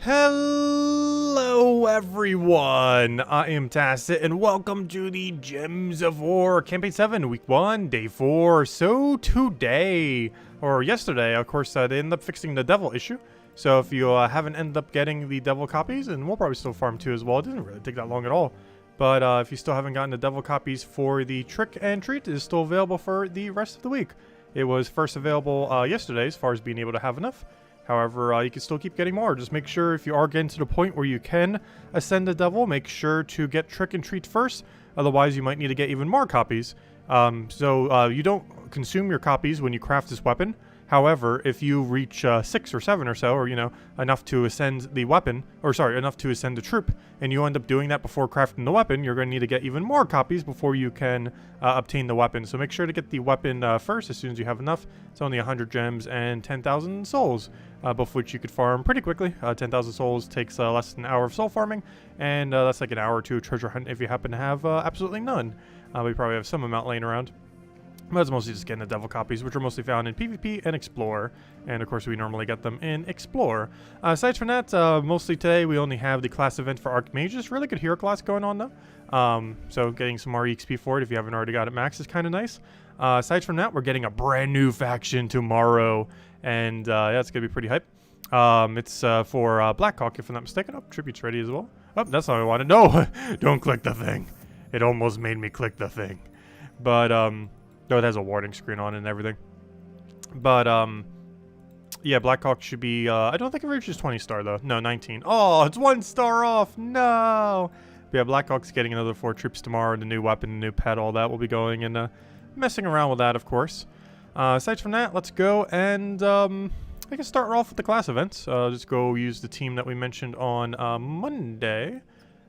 Hello everyone, I am Tacit and welcome to the Gems of War Campaign 7, Week 1, Day 4. So today, or yesterday, of course, they ended up fixing the devil issue. So if you haven't ended up getting the devil copies, and we'll probably still farm 2 as well, it doesn't really take that long at all. But if you still haven't gotten the devil copies for the trick and treat, it is still available for the rest of the week. It was first available yesterday as far as being able to have enough. However, you can still keep getting more. Just make sure if you are getting to the point where you can ascend the devil, make sure to get trick and treat first. Otherwise, you might need to get even more copies. So you don't consume your copies when you craft this weapon. However, if you reach 6 or 7 or so, or, you know, enough to ascend the weapon, or sorry, enough to ascend the troop, and you end up doing that before crafting the weapon, you're going to need to get even more copies before you can obtain the weapon. So make sure to get the weapon first as soon as you have enough. It's only 100 gems and 10,000 souls, both which you could farm pretty quickly. 10,000 souls takes less than an hour of soul farming, and that's like an hour or 2 of treasure hunt if you happen to have absolutely none. We probably have some amount laying around. But it's mostly just getting the devil copies, which are mostly found in PvP and Explore. And of course, we normally get them in Explore. Aside from that, mostly today we only have the class event for Archmagus. Really good hero class going on though. So getting some more EXP for it if you haven't already got it max is kind of nice. Aside from that, we're getting a brand new faction tomorrow. And yeah, it's going to be pretty hype. It's for Blackhawk, if I'm not mistaken. Oh, tribute's ready as well. Oh, that's not what I wanted. No, don't click the thing. It almost made me click the thing. But, no, it has a warning screen on it and everything. But, yeah, Blackhawk should be, I don't think it reaches 20 star, though. No, 19. Oh, it's 1 star off. No. But yeah, Blackhawk's getting another 4 troops tomorrow. The new weapon, the new pet, all that will be going and messing around with that, of course. Aside from that, let's go and, I can start off with the class events. Just go use the team that we mentioned on Monday.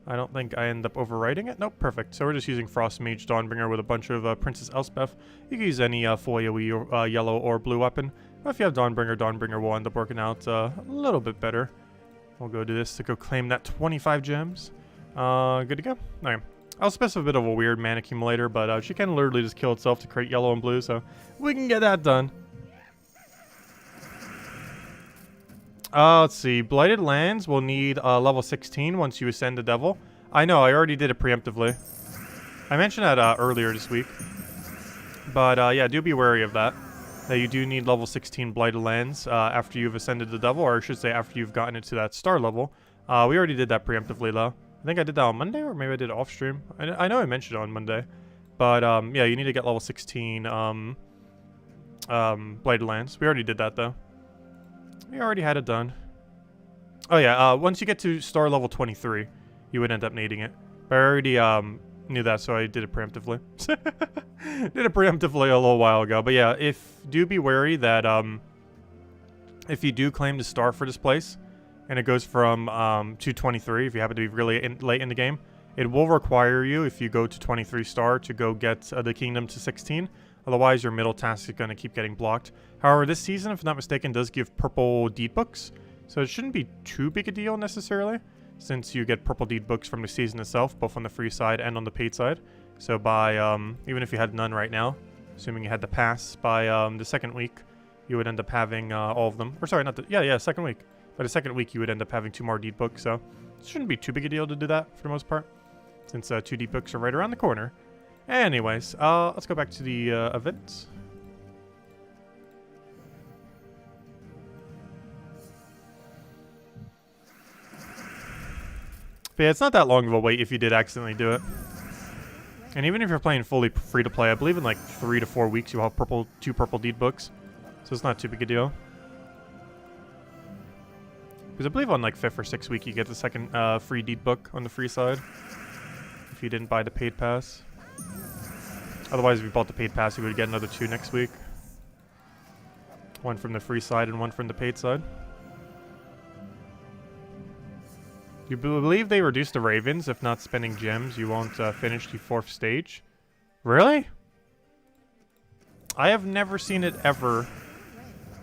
I don't think I end up overwriting it. Nope, perfect. So we're just using Frost Mage Dawnbringer with a bunch of Princess Elspeth. You can use any full AoE or yellow or blue weapon. But if you have Dawnbringer, Dawnbringer will end up working out a little bit better. We'll go do this to go claim that 25 gems. Good to go. Okay. Elspeth's a bit of a weird mana accumulator, but she can literally just kill itself to create yellow and blue, so we can get that done. Let's see. Blighted Lands will need level 16 once you ascend the devil. I know, I already did it preemptively. I mentioned that earlier this week. But yeah, do be wary of that. That you do need level 16 Blighted Lands after you've ascended the devil, or I should say after you've gotten it to that star level. We already did that preemptively though. I think I did that on Monday, or maybe I did it off stream. I know I mentioned it on Monday. But yeah, you need to get level 16 Blighted Lands. We already did that though. We already had it done. Oh yeah, once you get to star level 23, you would end up needing it. But I already knew that, so I did it preemptively. Did it preemptively a little while ago. But yeah, do be wary that if you do claim to star for this place, and it goes from 223, if you happen to be really late in the game, it will require you, if you go to 23 star, to go get the kingdom to 16. Otherwise, your middle task is going to keep getting blocked. However, this season, if I'm not mistaken, does give purple deed books. So it shouldn't be too big a deal necessarily, since you get purple deed books from the season itself, both on the free side and on the paid side. So by, even if you had none right now, assuming you had the pass, by the second week, you would end up having all of them. Or sorry, not the, yeah, second week. By the second week, you would end up having 2 more deed books. So it shouldn't be too big a deal to do that for the most part, since 2 deed books are right around the corner. Anyways, let's go back to the events. But yeah, it's not that long of a wait if you did accidentally do it. And even if you're playing fully free to play, I believe in like 3 to 4 weeks you'll have 2 purple deed books. So it's not too big a deal. Because I believe on like 5th or 6th week you get the second free deed book on the free side. If you didn't buy the paid pass. Otherwise, if you bought the paid pass, you would get another 2 next week. 1 from the free side and 1 from the paid side. You believe they reduced the Ravens? If not spending gems, you won't finish the 4th stage? Really? I have never seen it ever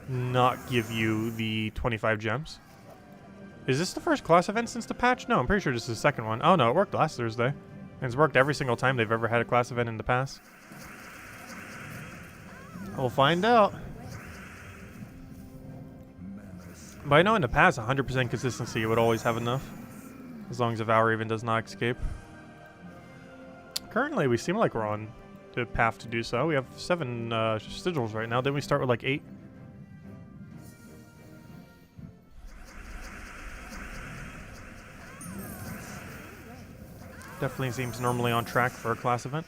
not give you the 25 gems. Is this the first class event since the patch? No, I'm pretty sure this is the second one. Oh no, it worked last Thursday. And it's worked every single time they've ever had a class event in the past. We'll find out. But I know in the past, 100% consistency would always have enough. As long as the Valor even does not escape. Currently, we seem like we're on the path to do so. We have 7 sigils right now. Didn't we start with like 8? Definitely seems normally on track for a class event.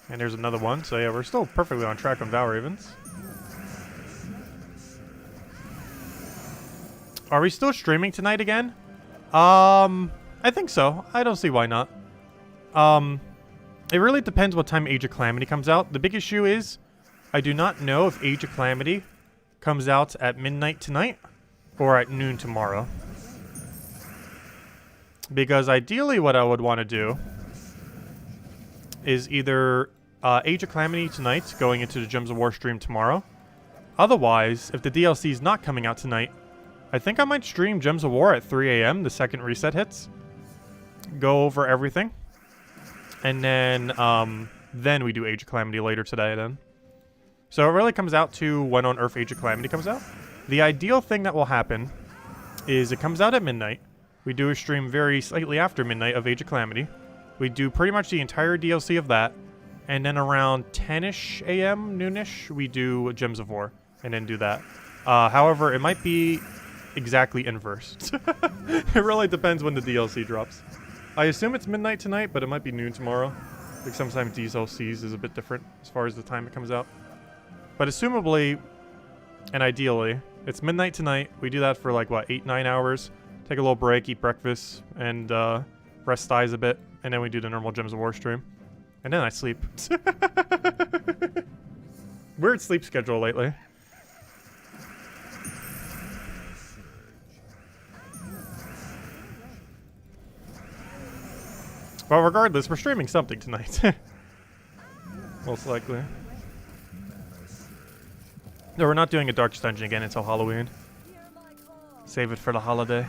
And there's another one. So yeah, we're still perfectly on track on Valor Ravens. Are we still streaming tonight again? I think so. I don't see why not. It really depends what time Age of Calamity comes out. The big issue is I do not know if Age of Calamity comes out at midnight tonight or at noon tomorrow. Because ideally what I would want to do is either Age of Calamity tonight going into the Gems of War stream tomorrow. Otherwise, if the DLC is not coming out tonight, I think I might stream Gems of War at 3 a.m. the second reset hits. Go over everything. And then we do Age of Calamity later today then. So it really comes out to when on Earth Age of Calamity comes out. The ideal thing that will happen is it comes out at midnight. We do a stream very slightly after midnight of Age of Calamity. We do pretty much the entire DLC of that. And then around 10-ish a.m., noonish, we do Gems of War. And then do that. However, it might be exactly inverse. It really depends when the DLC drops. I assume it's midnight tonight, but it might be noon tomorrow. Like sometimes DLCs is a bit different as far as the time it comes out. But assumably, and ideally, it's midnight tonight. We do that for like, what, 8-9 hours. Take a little break, eat breakfast, and rest thighs a bit. And then we do the normal Gems of War stream. And then I sleep. Weird sleep schedule lately. Well, regardless, we're streaming something tonight. Most likely. No, we're not doing a Darkest Dungeon again until Halloween. Save it for the holiday.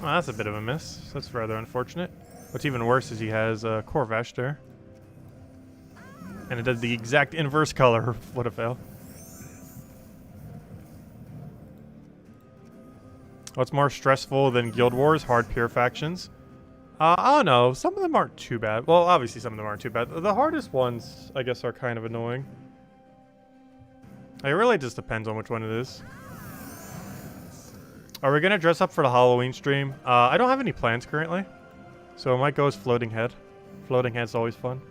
Oh, that's a bit of a miss. That's rather unfortunate. What's even worse is he has a Corvash there. And it does the exact inverse color. What a fail. What's more stressful than Guild Wars? Hard pure factions? I don't know. Some of them aren't too bad. Well, obviously some of them aren't too bad. The hardest ones, I guess, are kind of annoying. It really just depends on which one it is. Are we going to dress up for the Halloween stream? I don't have any plans currently. So I might go as Floating Head. Floating Head's always fun.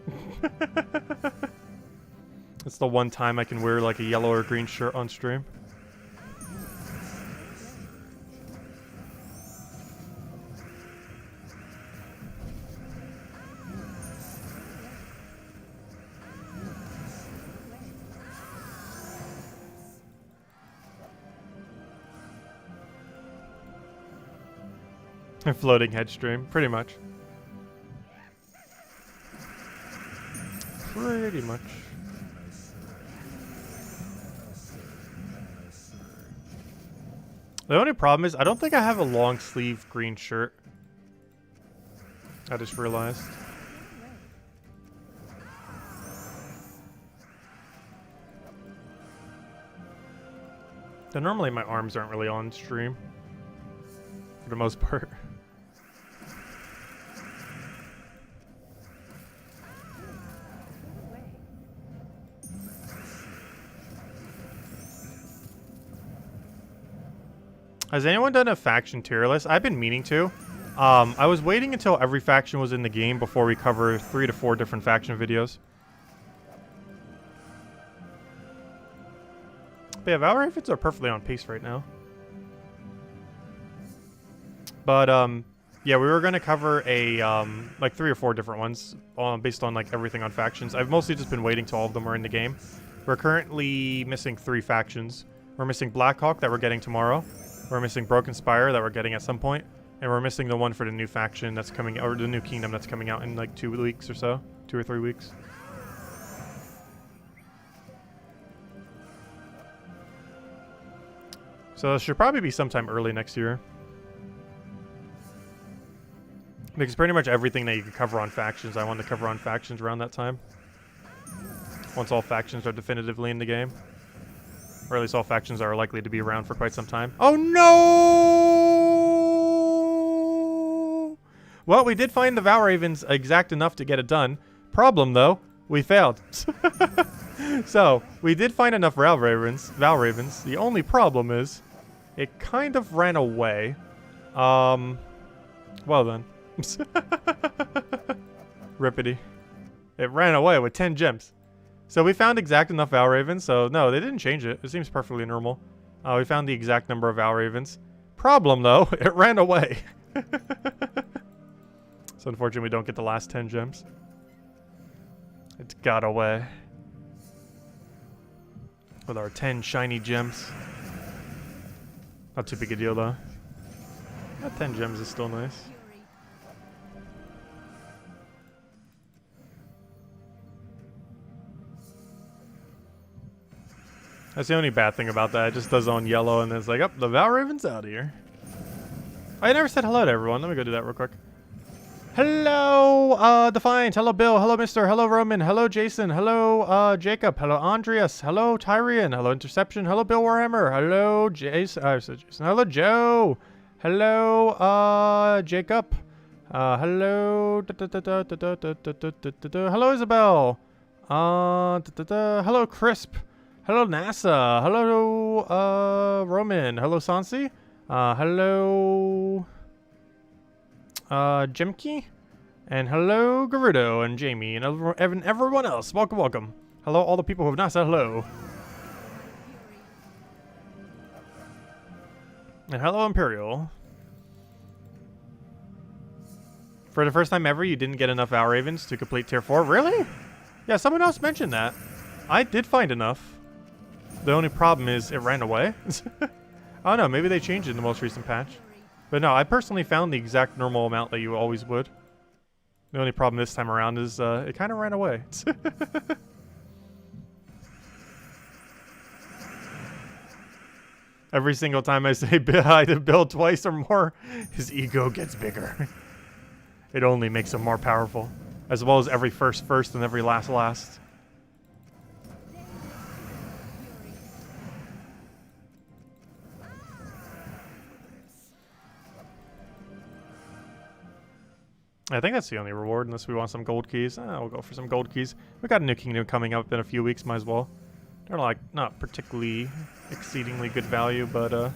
It's the one time I can wear like a yellow or green shirt on stream. A Floating Head stream, pretty much. Pretty much. The only problem is I don't think I have a long sleeve green shirt. I just realized. So normally my arms aren't really on stream. For the most part. Has anyone done a faction tier list? I've been meaning to. I was waiting until every faction was in the game before we cover 3 to 4 different faction videos. But yeah, Valor Ravens are perfectly on pace right now. But yeah, we were gonna cover a like 3 or 4 different ones based on like everything on factions. I've mostly just been waiting till all of them are in the game. We're currently missing 3 factions. We're missing Blackhawk that we're getting tomorrow. We're missing Broken Spire that we're getting at some point. And we're missing the one for the new faction that's coming, or the new kingdom that's coming out in like 2 weeks or so. 2 or 3 weeks. So it should probably be sometime early next year. Because pretty much everything that you can cover on factions, I want to cover on factions around that time. Once all factions are definitively in the game. Or at least all factions are likely to be around for quite some time. Oh no! Well, we did find the Val Ravens exact enough to get it done. Problem though, we failed. So, we did find enough Val Ravens. The only problem is, it kind of ran away. Well then. Rippity. It ran away with 10 gems. So we found exact enough Val Ravens, so no, they didn't change it. It seems perfectly normal. We found the exact number of Val Ravens. Problem though, it ran away. So unfortunately we don't get the last 10 gems. It got away. With our 10 shiny gems. Not too big a deal though. That 10 gems is still nice. That's the only bad thing about that. It just does on yellow and then it's like, oh, the Val Raven's out of here. I never said hello to everyone. Let me go do that real quick. Hello, Defiant. Hello, Bill. Hello, Mister. Hello, Roman. Hello, Jason. Hello, Jacob. Hello, Andreas. Hello, Tyrion. Hello, Interception. Hello, Bill Warhammer. Hello, Jason. Jason. Hello, Joe. Hello, Jacob. Hello. Hello, Isabel. Hello, Crisp. Hello, NASA. Hello, Roman. Hello, Sansi. Hello, Jimky. And hello, Gerudo and Jamie and everyone else. Welcome, welcome. Hello, all the people who have not said hello. And hello, Imperial. For the first time ever, you didn't get enough Val Ravens to complete Tier 4. Really? Yeah, someone else mentioned that. I did find enough. The only problem is it ran away. I don't know, maybe they changed it in the most recent patch. But no, I personally found the exact normal amount that you always would. The only problem this time around is it kind of ran away. Every single time I say I did build twice or more, his ego gets bigger. It only makes him more powerful. As well as every first and every last. I think that's the only reward, unless we want some gold keys. We'll go for some gold keys. We got a new kingdom coming up in a few weeks, might as well. They're like, not particularly exceedingly good value, but they're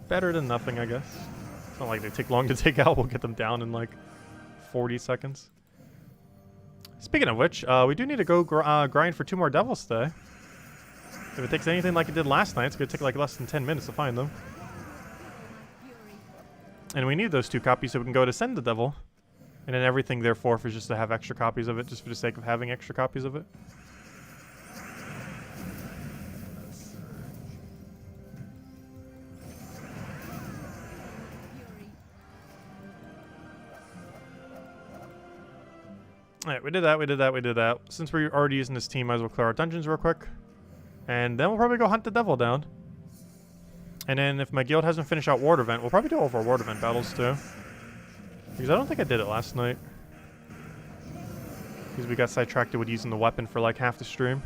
better than nothing, I guess. It's not like they take long to take out. We'll get them down in like 40 seconds. Speaking of which, we do need to go grind for 2 more devils today. If it takes anything like it did last night, it's going to take like less than 10 minutes to find them. And we need those 2 copies so we can go to send the devil. And then everything therefore is just to have extra copies of it, just for the sake of having extra copies of it. Alright, we did that. Since we're already using this team, might as well clear our dungeons real quick. And then we'll probably go hunt the devil down. And then if my guild hasn't finished out Ward Event, we'll probably do all of our Ward Event battles too. Because I don't think I did it last night. Because we got sidetracked with using the weapon for like half the stream.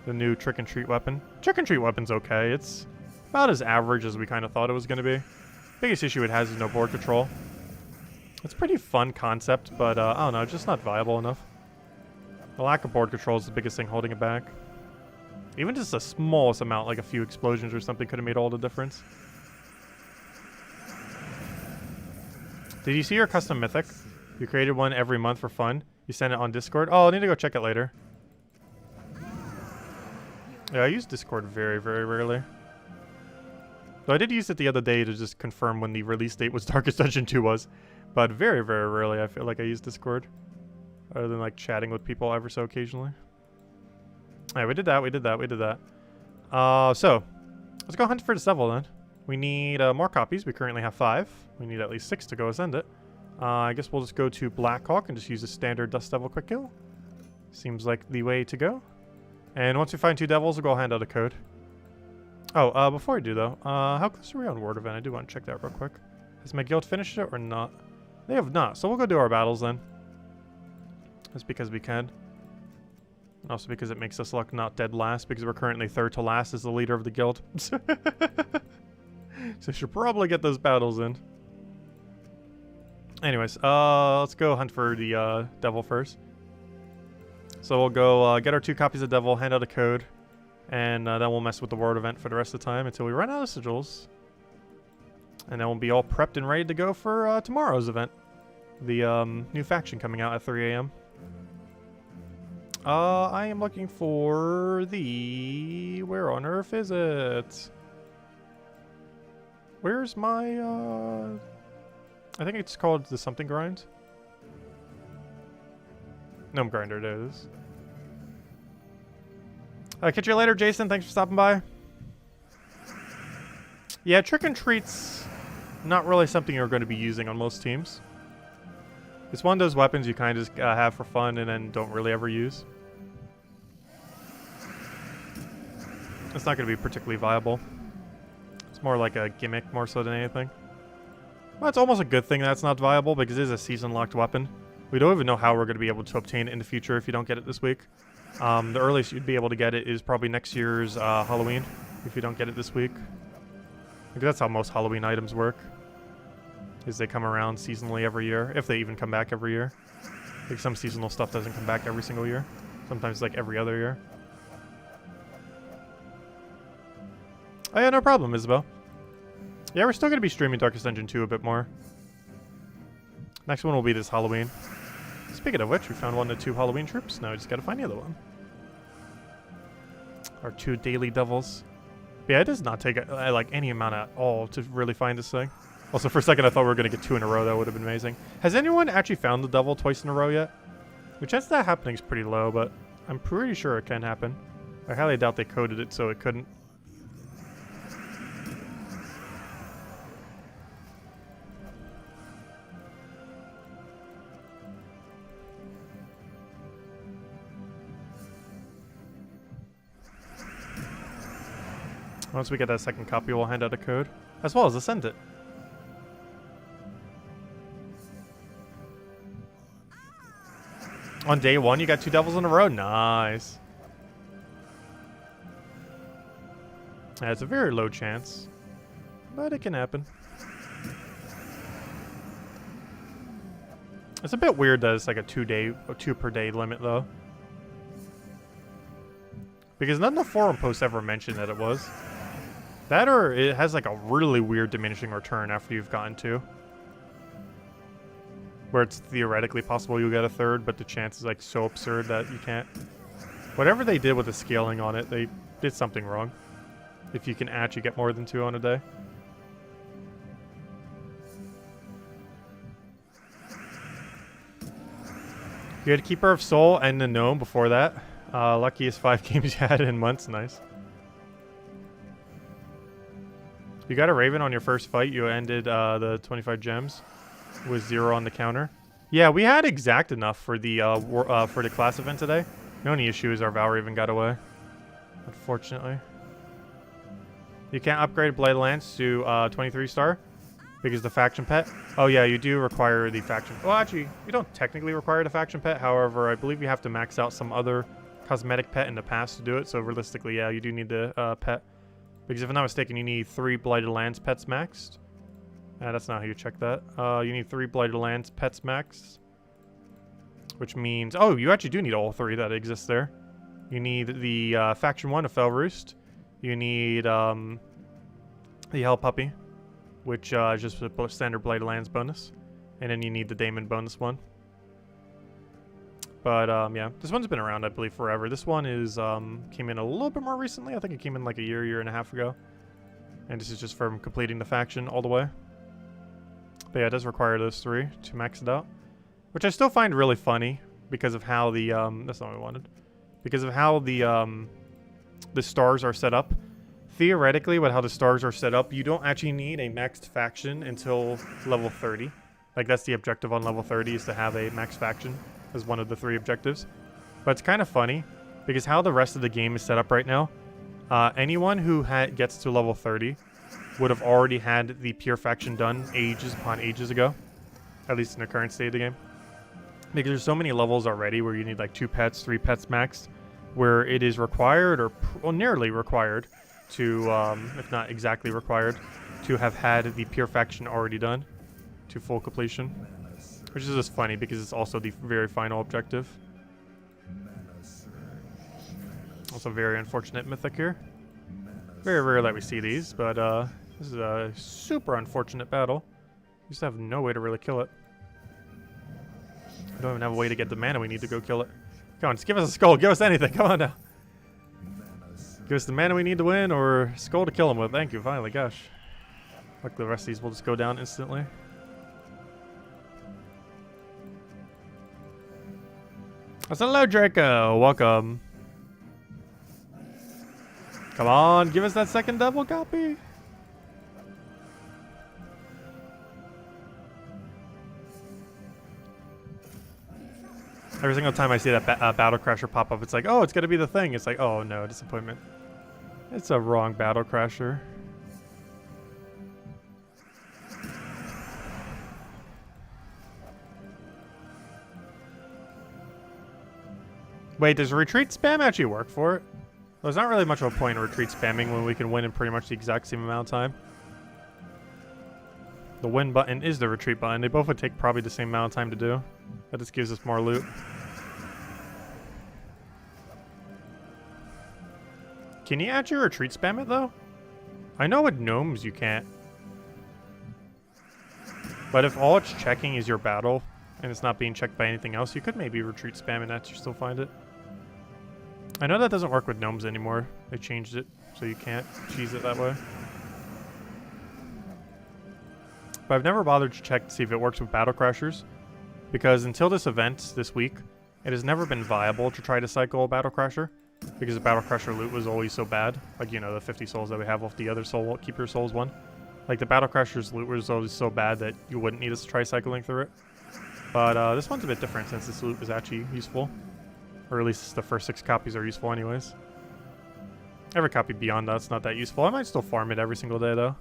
The new Trick and Treat weapon. Trick and Treat weapon's okay. It's about as average as we kind of thought it was going to be. Biggest issue it has is no board control. It's a pretty fun concept, but I don't know, it's just not viable enough. The lack of board control is the biggest thing holding it back. Even just the smallest amount, like a few explosions or something, could have made all the difference. Did you see your custom mythic? You created one every month for fun. You sent it on Discord. Oh, I need to go check it later. Yeah, I use Discord very, very rarely. Though I did use it the other day to just confirm when the release date was Darkest Dungeon 2 was. But very, very rarely I feel like I use Discord. Other than like chatting with people ever so occasionally. Alright, we did that. So, let's go hunt for this devil then. We need more copies. We currently have 5. We need at least 6 to go ascend it. I guess we'll just go to Blackhawk and just use a standard Dust Devil quick kill. Seems like the way to go. And once we find 2 devils, we'll go hand out a code. Oh, before I do though, how close are we on Word Event? I do want to check that real quick. Has my guild finished it or not? They have not, so we'll go do our battles then. That's because we can. And also because it makes us look not dead last, because we're currently 3rd to last as the leader of the guild. So I should probably get those battles in. Anyways, let's go hunt for the devil first. So we'll go get our 2 copies of devil, hand out a code, and then we'll mess with the Word Event for the rest of the time until we run out of sigils. And then we'll be all prepped and ready to go for tomorrow's event. The new faction coming out at 3 AM. I am looking for the... Where on earth is it? Where's my... I think it's called the something grind. Gnome grinder, there it is. Catch you later, Jason. Thanks for stopping by. Yeah, trick and treats, not really something you're going to be using on most teams. It's one of those weapons you kind of just have for fun and then don't really ever use. It's not going to be particularly viable. It's more like a gimmick more so than anything. Well, it's almost a good thing that's not viable because it is a season-locked weapon. We don't even know how we're going to be able to obtain it in the future if you don't get it this week. The earliest you'd be able to get it is probably next year's Halloween if you don't get it this week. Because that's how most Halloween items work. Is they come around seasonally every year, if they even come back every year. Like some seasonal stuff doesn't come back every single year. Sometimes like every other year. Oh yeah, no problem, Isabel. Yeah, we're still going to be streaming Darkest Dungeon 2 a bit more. Next one will be this Halloween. Speaking of which, we found 1 to 2 Halloween troops. Now we just got to find the other one. Our 2 daily devils. But yeah, it does not take like any amount at all to really find this thing. Also, for a second, I thought we were going to get 2 in a row. That would have been amazing. Has anyone actually found the devil twice in a row yet? The chance of that happening is pretty low, but I'm pretty sure it can happen. I highly doubt they coded it so it couldn't. Once we get that second copy, we'll hand out a code, as well as ascend it. On day 1, you got 2 devils in a row. Nice. Yeah, it's a very low chance, but it can happen. It's a bit weird that it's like a 2 per day limit, though. Because none of the forum posts ever mentioned that it was. That or it has like a really weird diminishing return after you've gotten 2. Where it's theoretically possible you'll get a 3rd, but the chance is like so absurd that you can't. Whatever they did with the scaling on it, they did something wrong. If you can actually get more than 2 on a day. You had Keeper of Soul and the Gnome before that. Luckiest 5 games you had in months. Nice. You got a Raven on your first fight. You ended the 25 gems with 0 on the counter. Yeah, we had exact enough for the class event today. The only issue is our Val Raven got away, unfortunately. You can't upgrade Blade Lance to 23 star because the faction pet. Oh yeah, you do require the faction. Well, actually, you don't technically require the faction pet. However, I believe you have to max out some other cosmetic pet in the past to do it. So realistically, yeah, you do need the pet. Because if I'm not mistaken, you need 3 Blighted Lands pets maxed. That's not how you check that. You need 3 Blighted Lands pets maxed. Which means... Oh, you actually do need all 3 that exist there. You need the Faction 1 of Fell Roost. You need the Hell Puppy, which is just a standard Blighted Lands bonus. And then you need the Daemon bonus one. But, yeah, this one's been around, I believe, forever. This one is, came in a little bit more recently. I think it came in like a year and a half ago. And this is just from completing the faction all the way. But yeah, it does require those 3 to max it out. Which I still find really funny because of how the, that's not what I wanted. Because of how the stars are set up. theoretically, with how the stars are set up, you don't actually need a maxed faction until level 30. Like, that's the objective on level 30, is to have a maxed faction as one of the 3 objectives. But it's kind of funny, because how the rest of the game is set up right now, anyone who gets to level 30 would have already had the pure faction done ages upon ages ago. At least in the current state of the game. Because there's so many levels already where you need like 2 pets, 3 pets maxed, where it is required, or nearly required, to, if not exactly required, to have had the pure faction already done to full completion. Which is just funny because it's also the very final objective. Also very unfortunate mythic here. Very rare that we see these, but this is a super unfortunate battle. We just have no way to really kill it. We don't even have a way to get the mana we need to go kill it. Come on, just give us a skull. Give us anything. Come on now. Give us the mana we need to win, or skull to kill him with. Thank you, finally. Gosh. Like the rest of these will just go down instantly. Hello, Draco. Welcome. Come on, give us that second double copy. Every single time I see that Battle Crasher pop up, it's like, oh, it's going to be the thing. It's like, oh, no, disappointment. It's a wrong Battle Crasher. Wait, does retreat spam actually work for it? There's not really much of a point in retreat spamming when we can win in pretty much the exact same amount of time. The win button is the retreat button. They both would take probably the same amount of time to do. That just gives us more loot. Can you actually retreat spam it though? I know with gnomes you can't. But if all it's checking is your battle, and it's not being checked by anything else, you could maybe retreat spam and actually still find it. I know that doesn't work with gnomes anymore. They changed it, so you can't cheese it that way. But I've never bothered to check to see if it works with Battle Crashers, because until this event this week, it has never been viable to try to cycle a Battle Crasher, because the Battle Crasher loot was always so bad. Like, you know, the 50 souls that we have off the other soul, Keep Your Souls one. Like, the Battle Crasher's loot was always so bad that you wouldn't need us to try cycling through it. But this one's a bit different since this loot is actually useful. Or at least the first 6 copies are useful anyways. Every copy beyond that's not that useful. I might still farm it every single day though.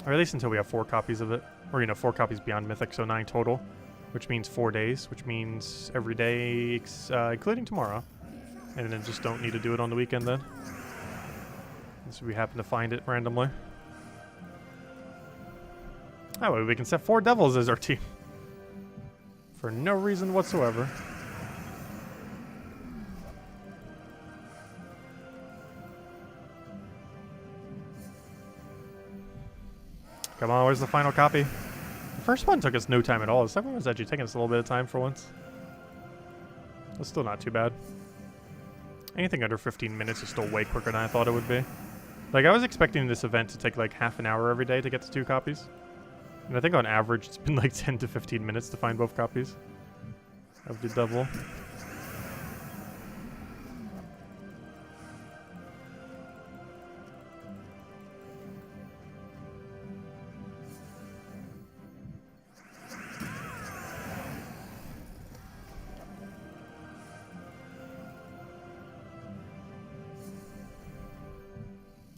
Or at least until we have 4 copies of it. Or, you know, 4 copies beyond Mythic, so 9 total. Which means 4 days, which means every day, including tomorrow. And then just don't need to do it on the weekend then. Unless we happen to find it randomly. That way we can set 4 devils as our team. For no reason whatsoever. Come on, where's the final copy? The first one took us no time at all. The second one was actually taking us a little bit of time for once. That's still not too bad. Anything under 15 minutes is still way quicker than I thought it would be. Like, I was expecting this event to take like half an hour every day to get to 2 copies. And I think on average it's been like 10 to 15 minutes to find both copies of the devil.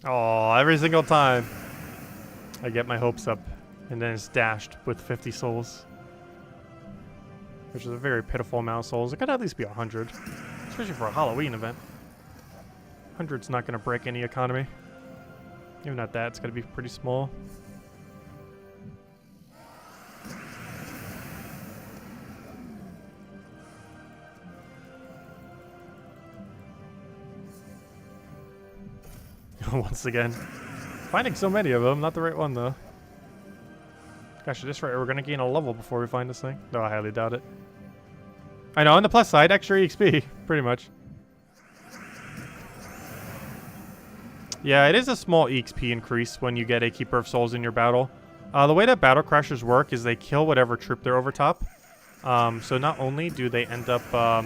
Oh, every single time I get my hopes up. And then it's dashed with 50 souls. Which is a very pitiful amount of souls. It could at least be 100. Especially for a Halloween event. 100's not going to break any economy. Even at that, it's going to be pretty small. Once again. Finding so many of them. Not the right one, though. Gosh, at this rate, we're going to gain a level before we find this thing. No, I highly doubt it. I know, on the plus side, extra EXP, pretty much. Yeah, it is a small EXP increase when you get a Keeper of Souls in your battle. The way that Battle Crashers work is they kill whatever troop they're over top. So not only do they end up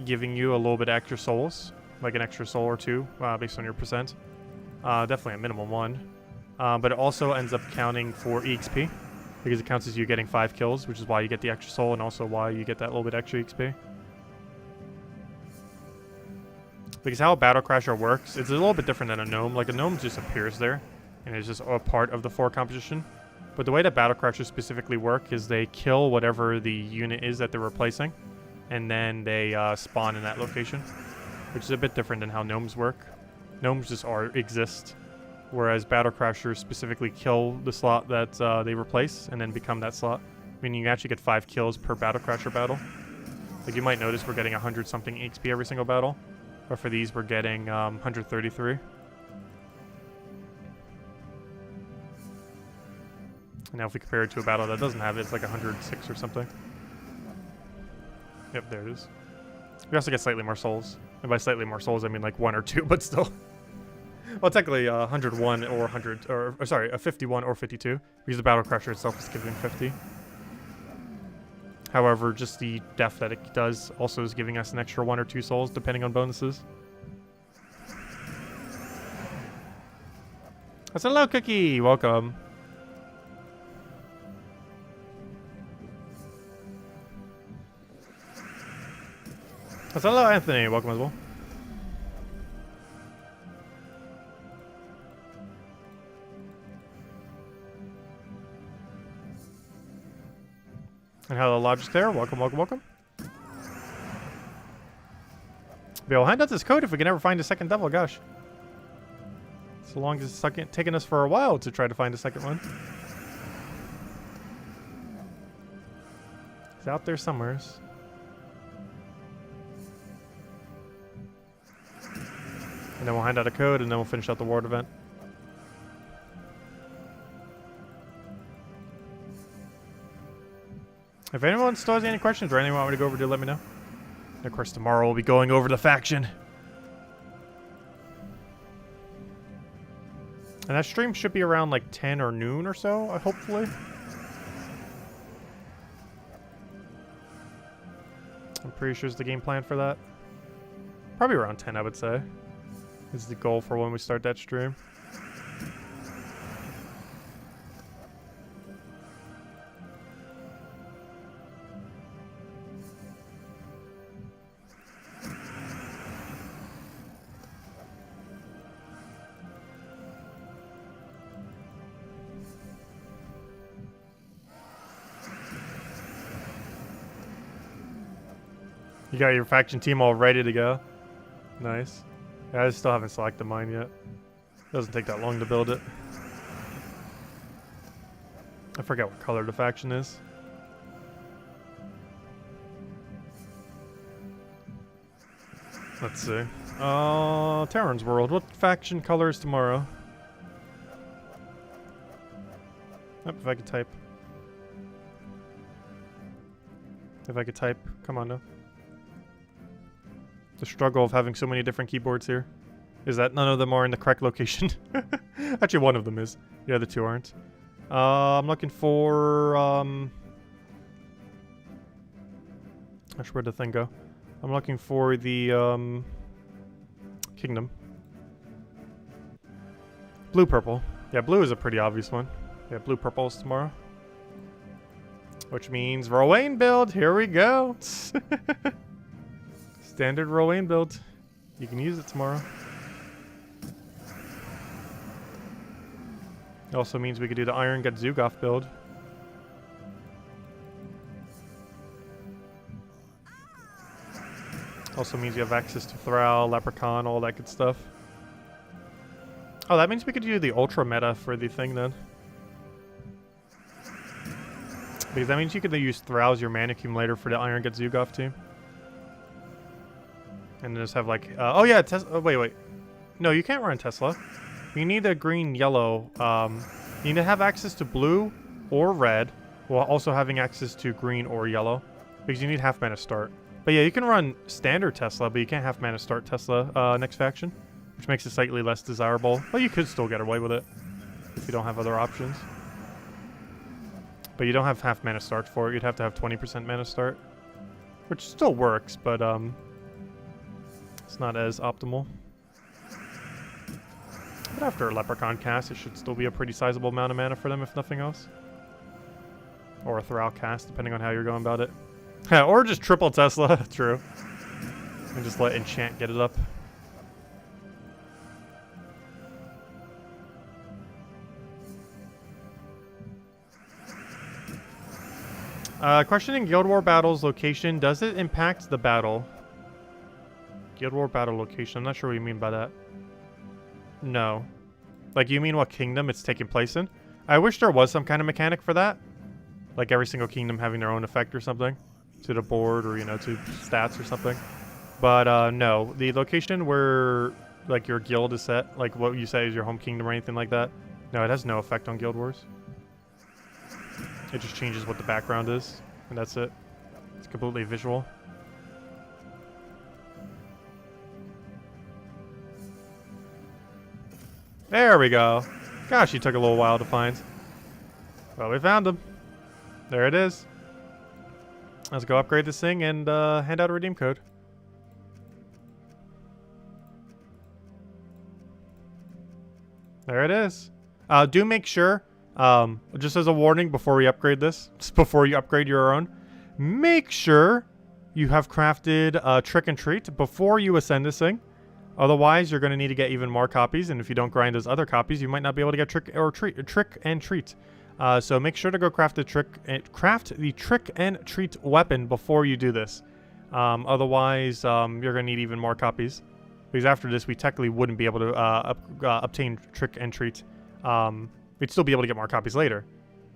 giving you a little bit extra souls, like an extra soul or two, based on your percent. Definitely a minimum 1. But it also ends up counting for EXP, because it counts as you getting 5 kills, which is why you get the extra soul and also why you get that little bit extra EXP. Because how a Battle Crasher works, it's a little bit different than a gnome. Like a gnome just appears there, and it's just a part of the 4 composition. But the way that Battle Crashers specifically work is they kill whatever the unit is that they're replacing, and then they spawn in that location, which is a bit different than how gnomes work. Gnomes just exist, whereas Battle Crashers specifically kill the slot that they replace and then become that slot, meaning you actually get 5 kills per Battle Crasher battle. Like you might notice we're getting 100-something XP every single battle, but for these we're getting 133. And now if we compare it to a battle that doesn't have it, it's like 106 or something. Yep, there it is. We also get slightly more souls. And by slightly more souls, I mean like 1 or 2, but still. Well, technically 101 or 100, or sorry, a 51 or 52, because the Battle Crasher itself is giving 50. However, just the death that it does also is giving us an extra 1 or 2 souls, depending on bonuses. That's hello, Kaki! Welcome. That's hello, Anthony. Welcome as well. And hello, Logic there. Welcome, welcome, welcome. We'll hand out this code if we can ever find a second devil. Gosh. So long as it's taking us for a while to try to find a second one. It's out there somewheres. And then we'll hand out a code, and then we'll finish out the ward event. If anyone still has any questions or anything you want me to go over, do let me know. And of course, tomorrow we'll be going over the faction. And that stream should be around like 10 or noon or so, hopefully. I'm pretty sure it's the game plan for that. Probably around 10, I would say. Is the goal for when we start that stream. You got your faction team all ready to go. Nice. Yeah, I still haven't selected mine yet. Doesn't take that long to build it. I forget what color the faction is. Let's see. Terran's World. What faction color is tomorrow? Yep, if I could type. If I could type. Come on now. The struggle of having so many different keyboards here is that none of them are in the correct location. Actually, one of them is. The other two aren't. I'm looking for... Actually, where'd the thing go? I'm looking for the Kingdom. Blue-purple. Yeah, blue is a pretty obvious one. Yeah, blue-purple is tomorrow. Which means Rowan build. Here we go. Standard Rowan build. You can use it tomorrow. It also means we could do the Iron Get Zugoff build. Also means you have access to Thrall, Leprechaun, all that good stuff. Oh, that means we could do the Ultra meta for the thing then. Because that means you could use Thrall as your mana accumulator for the Iron Get Zugoff team. And just have like, oh yeah, oh, wait. No, you can't run Tesla. You need a green, yellow. You need to have access to blue or red, while also having access to green or yellow, because you need half mana start. But yeah, you can run standard Tesla, but you can't half mana start Tesla next faction, which makes it slightly less desirable. But you could still get away with it if you don't have other options. But you don't have half mana start for it. You'd have to have 20% mana start, which still works, but It's not as optimal. But after a Leprechaun cast, it should still be a pretty sizable amount of mana for them, if nothing else. Or a Thrall cast, depending on how you're going about it. Or just triple Tesla, true. And just let Enchant get it up. Questioning Guild War Battle's location. Does it impact the battle? Guild War Battle location. I'm not sure what you mean by that. No. Like, you mean what kingdom it's taking place in? I wish there was some kind of mechanic for that. Like every single kingdom having their own effect or something. To the board or, you know, to stats or something. But, no. The location where, like, your guild is set, like what you say is your home kingdom or anything like that. No, it has no effect on Guild Wars. It just changes what the background is. And that's it. It's completely visual. There we go. Gosh, he took a little while to find. Well, we found him. There it is. Let's go upgrade this thing and hand out a redeem code. There it is. Do make sure, just as a warning before we upgrade this, just before you upgrade your own, make sure you have crafted Trick and Treat before you ascend this thing. Otherwise, you're going to need to get even more copies, and if you don't grind those other copies, you might not be able to get Trick and Treat. So make sure to go craft the Trick and Treat weapon before you do this. Otherwise, you're going to need even more copies. Because after this, we technically wouldn't be able to obtain Trick and Treat. We'd still be able to get more copies later.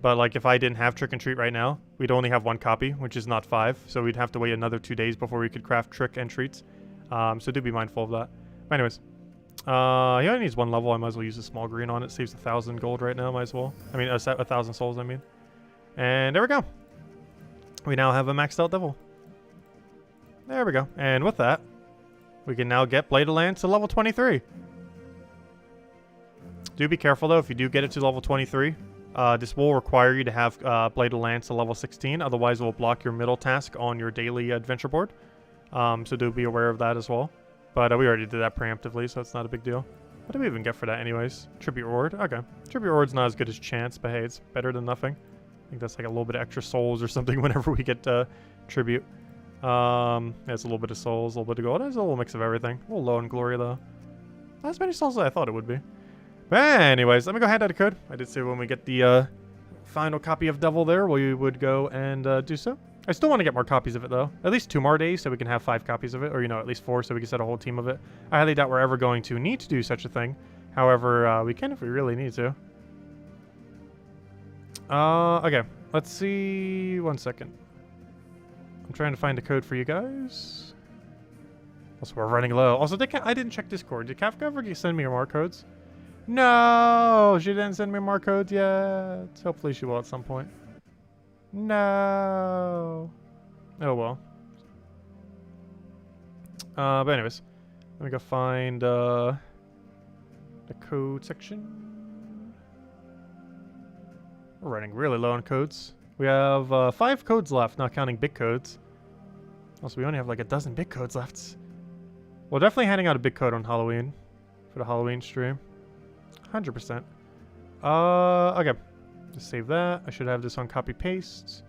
But like if I didn't have Trick and Treat right now, we'd only have 1 copy, which is not 5. So we'd have to wait another 2 days before we could craft Trick and Treats. So do be mindful of that. But anyways, he only needs 1 level. I might as well use a small green on it. Saves 1,000 gold right now. Might as well. I mean, 1,000 souls. I mean, and there we go. We now have a maxed out devil. There we go. And with that, we can now get Blade of Lands to level 23. Do be careful though. If you do get it to level 23, this will require you to have Blade of Lands to level 16. Otherwise, it will block your middle task on your daily adventure board. So do be aware of that as well. But we already did that preemptively, so it's not a big deal. What do we even get for that anyways? Tribute reward? Okay. Tribute reward's not as good as chance, but hey, it's better than nothing. I think that's like a little bit of extra souls or something whenever we get tribute. Yeah, it's a little bit of souls, a little bit of gold. It's a little mix of everything. A little low in glory though. Not as many souls as I thought it would be. But anyways, let me go hand out a code. I did say when we get the final copy of Devil there, we would go and do so. I still want to get more copies of it, though. At least 2 more days so we can have 5 copies of it. Or, you know, at least 4 so we can set a whole team of it. I highly doubt we're ever going to need to do such a thing. However, we can if we really need to. Okay. Let's see. 1 second. I'm trying to find a code for you guys. Also, we're running low. Also, I didn't check Discord. Did Kafka ever send me more codes? No! She didn't send me more codes yet. Hopefully she will at some point. No. Oh well. But anyways, let me go find the code section. We're running really low on codes. We have 5 codes left, not counting big codes. Also, we only have like a dozen big codes left. We're definitely handing out a big code on Halloween for the Halloween stream. 100%. Okay. Just save that. I should have this on copy paste.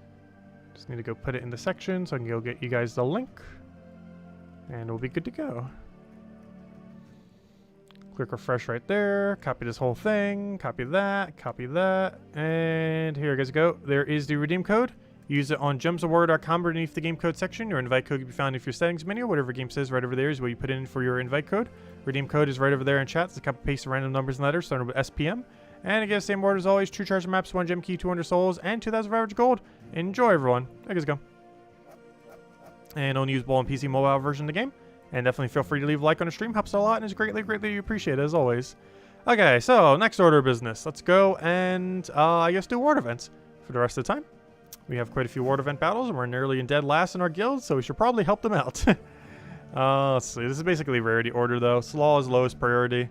Just need to go put it in the section so I can go get you guys the link. And we'll be good to go. Click refresh right there. Copy this whole thing. Copy that. Copy that. And here you guys go. There is the redeem code. Use it on gemsofwar.com beneath the game code section. Your invite code can be found in your settings menu. Whatever game says right over there is what you put in for your invite code. Redeem code is right over there in chat. It's a copy paste of random numbers and letters starting with SPM. And again, same word as always. True treasure maps, 1 gem key, 200 souls, and 2,000 average gold. Enjoy, everyone. There you guys go. And only usable on PC mobile version of the game. And definitely feel free to leave a like on the stream. Helps a lot and is greatly appreciated as always. Okay, so next order of business. Let's go and I guess do ward events for the rest of the time. We have quite a few ward event battles and we're nearly in dead last in our guild, so we should probably help them out. Let's see. This is basically rarity order though. Slaw is lowest priority.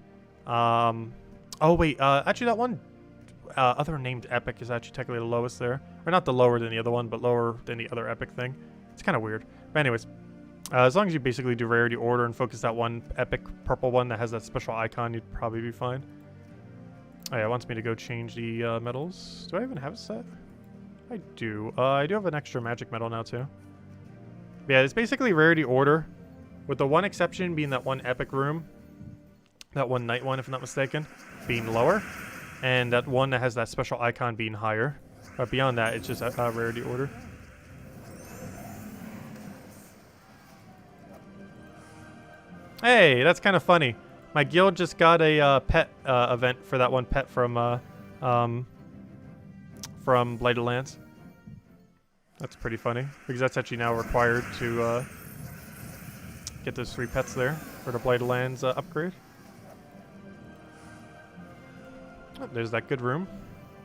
Oh wait, actually that one other named epic is actually technically the lowest there. Or not the lower than the other one, but lower than the other epic thing. It's kind of weird. But anyways, As long as you basically do rarity order and focus that one epic purple one that has that special icon, you'd probably be fine. Oh yeah, it wants me to go change the medals. Do I even have a set? I do. I do have an extra magic medal now too. But yeah, it's basically rarity order, with the one exception being that one epic room, that one night one if I'm not mistaken, being lower, and that one that has that special icon being higher. But beyond that, it's just a rarity order. Hey, that's kind of funny. My guild just got a pet event for that one pet from Blighted Lands. That's pretty funny, because that's actually now required to get those 3 pets there for the Blighted Lands upgrade. Oh, there's that good room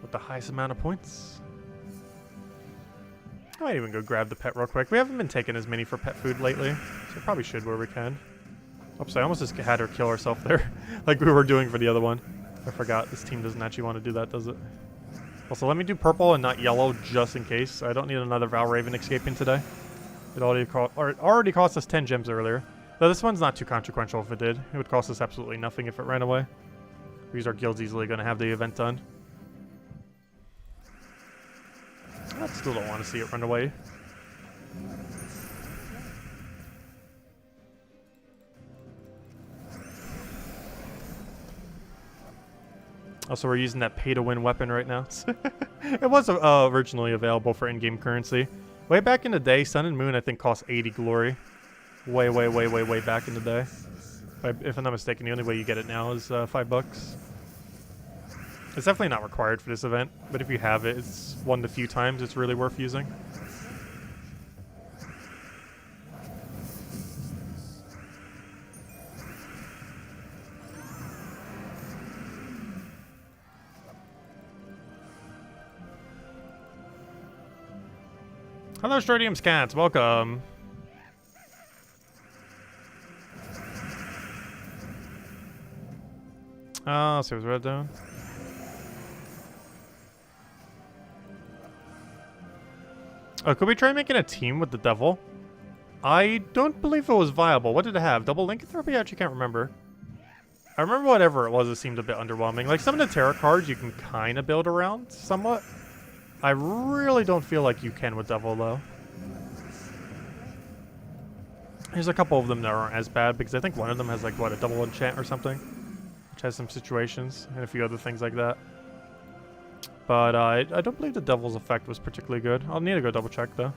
with the highest amount of points. I might even go grab the pet real quick. We haven't been taking as many for pet food lately, so probably should where we can. Oops, I almost just had her kill herself there, like we were doing for the other one. I forgot, this team doesn't actually want to do that, does it? Also, let me do purple and not yellow, just in case. I don't need another Valraven escaping today. It already cost us 10 gems earlier. Though this one's not too consequential if it did. It would cost us absolutely nothing if it ran away. Because our guild's easily going to have the event done. I still don't want to see it run away. Also, we're using that pay-to-win weapon right now. It was originally available for in-game currency. Way back in the day, Sun and Moon, I think, cost 80 glory. Way back in the day. If I'm not mistaken, the only way you get it now is $5. It's definitely not required for this event, but if you have it, it's one of the few times it's really worth using. Hello, Stradium's Cats. Welcome. Let's see what's red down. Oh, could we try making a team with the devil? I don't believe it was viable. What did it have? Double Lycanthropy? I actually can't remember. I remember whatever it was, it seemed a bit underwhelming. Like, some of the tarot cards you can kind of build around somewhat. I really don't feel like you can with devil, though. There's a couple of them that aren't as bad, because I think one of them has, like, what, a double enchant or something? Which has some situations, and a few other things like that. But I don't believe the devil's effect was particularly good. I'll need to go double check, though.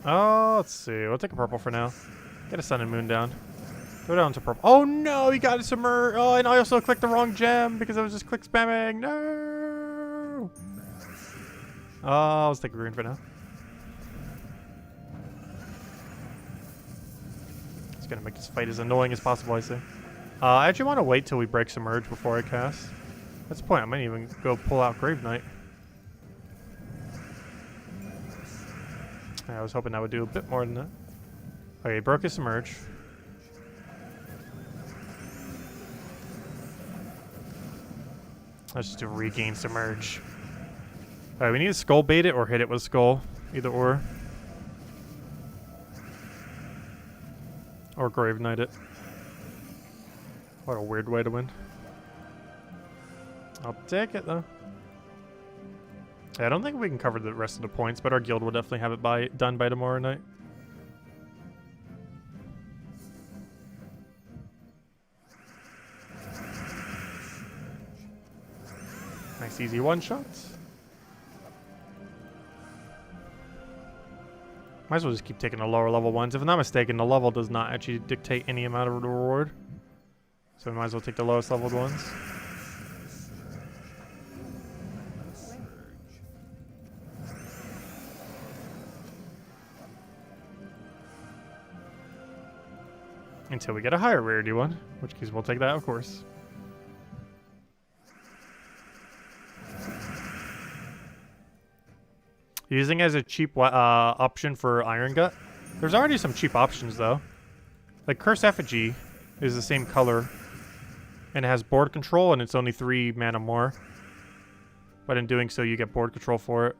Oh, let's see. We'll take a purple for now. Get a sun and moon down. Go down to purple. Oh no, he got a submerge. Oh, and I also clicked the wrong gem because I was just click spamming. No. Oh, let's take a green for now. It's gonna make this fight as annoying as possible, I see. I actually want to wait till we break submerge before I cast. That's the point. I might even go pull out Grave Knight. I was hoping that would do a bit more than that. Okay, broke his submerge. Let's just do regain submerge. Alright, we need to skull bait it or hit it with skull. Either or. Or Grave Knight it. What a weird way to win. I'll take it though. Yeah, I don't think we can cover the rest of the points, but our guild will definitely have it done by tomorrow night. Nice easy one-shot. Might as well just keep taking the lower level ones. If I'm not mistaken, the level does not actually dictate any amount of reward. So we might as well take the lowest leveled ones. Until we get a higher rarity one, which case we'll take that, of course. Using as a cheap option for Iron Gut. There's already some cheap options, though. Like Curse Effigy is the same color And it has board control, and it's only 3 mana more. But in doing so, you get board control for it.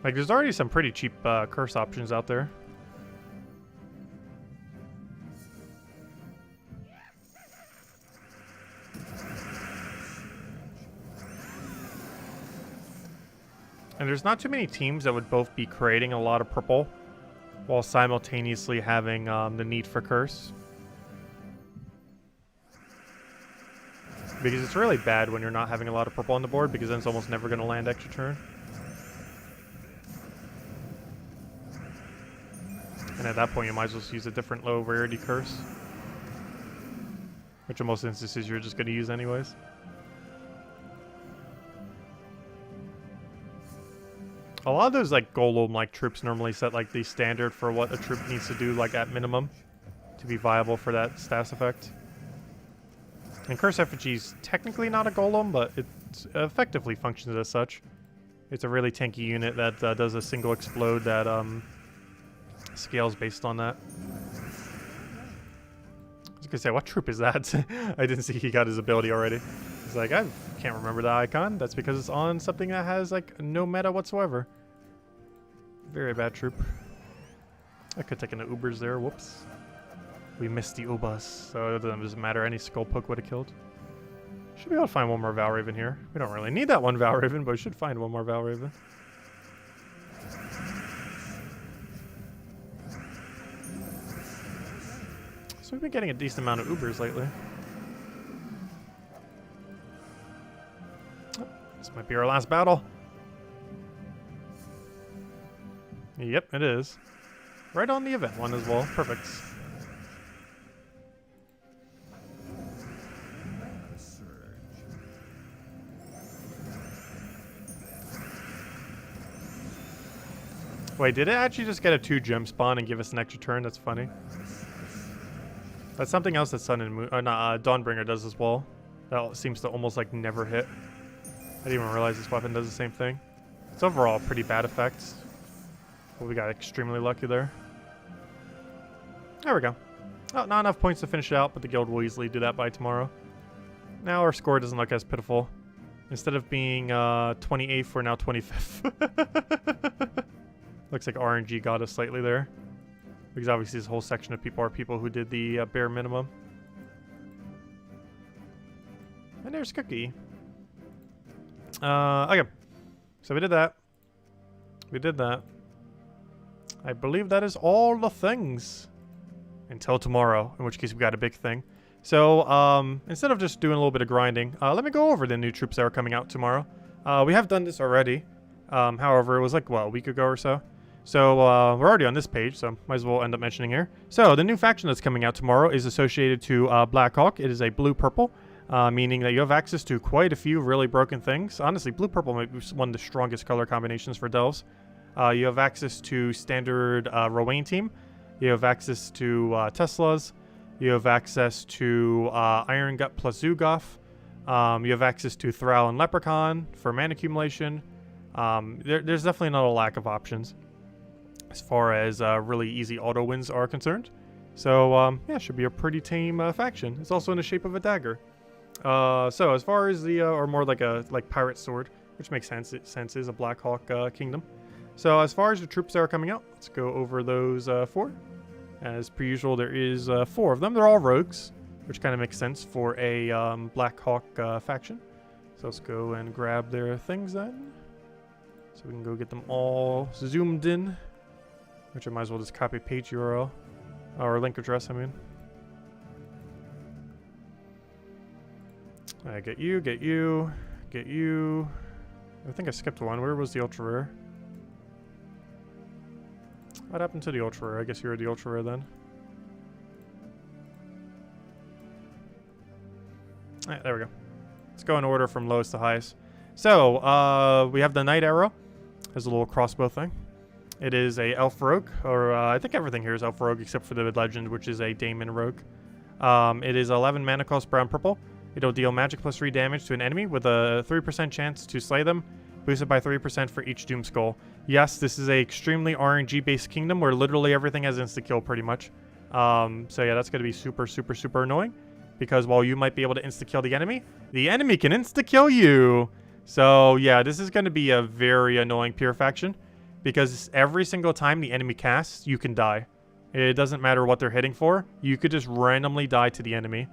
Like, there's already some pretty cheap curse options out there. And there's not too many teams that would both be creating a lot of purple while simultaneously having the need for curse. Because it's really bad when you're not having a lot of purple on the board, because then it's almost never going to land extra turn. And at that point, you might as well use a different low rarity curse. Which in most instances, you're just going to use anyways. A lot of those like golem-like troops normally set like the standard for what a troop needs to do, like at minimum, to be viable for that status effect. And Curse Effigy is technically not a golem, but it effectively functions as such. It's a really tanky unit that does a single explode that scales based on that. I was gonna say, what troop is that? I didn't see he got his ability already. He's like, I can't remember the icon. That's because it's on something that has like no meta whatsoever. Very bad troop. I could take an Ubers there. Whoops. We missed the Ubas, so it doesn't matter. Any Skull Poke would have killed. Should be able to find one more Valraven here. We don't really need that one Valraven, but we should find one more Valraven. So we've been getting a decent amount of Ubers lately. Oh, this might be our last battle. Yep, it is. Right on the event one as well. Perfect. Wait, did it actually just get a 2-gem spawn and give us an extra turn? That's funny. That's something else that Sun and Moon, Dawnbringer does as well. That seems to almost like never hit. I didn't even realize this weapon does the same thing. It's overall pretty bad effects. But we got extremely lucky there. There we go. Oh, not enough points to finish it out, but the guild will easily do that by tomorrow. Now our score doesn't look as pitiful. Instead of being 28th, we're now 25th. Looks like RNG got us slightly there. Because obviously this whole section of people are people who did the bare minimum. And there's Kaki. Okay. So we did that. We did that. I believe that is all the things. Until tomorrow, in which case we got a big thing. So, instead of just doing a little bit of grinding, let me go over the new troops that are coming out tomorrow. We have done this already. However, it was like, what, a week ago or so? So, we're already on this page, so might as well end up mentioning here. So, the new faction that's coming out tomorrow is associated to Blackhawk. It is a blue-purple, meaning that you have access to quite a few really broken things. Honestly, blue-purple might be one of the strongest color combinations for Delves. You have access to standard Rowan team. You have access to Teslas. You have access to Iron Gut plus Zugoff. You have access to Thrall and Leprechaun for mana accumulation. There's definitely not a lack of options as far as really easy auto wins are concerned. So, yeah, should be a pretty tame faction. It's also in the shape of a dagger. So, as far as the, or more like a pirate sword, which makes sense. It is a Blackhawk kingdom. So, as far as the troops that are coming out, let's go over those 4. As per usual, there is 4 of them. They're all rogues, which kind of makes sense for a Blackhawk faction. So let's go and grab their things then. So we can go get them all zoomed in. Which I might as well just copy page URL. Or link address, I mean. Get you, get you, get you. I think I skipped one. Where was the ultra rare? What happened to the ultra rare? I guess you were the ultra rare then. Alright, there we go. Let's go in order from lowest to highest. So, we have the Knight Arrow. Has a little crossbow thing. It is a Elf Rogue, or I think everything here is Elf Rogue except for the Legend, which is a Daemon Rogue. It is 11 mana cost brown purple. It'll deal magic plus 3 damage to an enemy with a 3% chance to slay them. boosted by 3% for each Doom Skull. Yes, this is a extremely RNG-based kingdom where literally everything has insta-kill pretty much. So yeah, that's going to be super, super, super annoying. Because while you might be able to insta-kill the enemy can insta-kill you. So yeah, this is going to be a very annoying pure faction. Because every single time the enemy casts, you can die. It doesn't matter what they're hitting for. You could just randomly die to the enemy.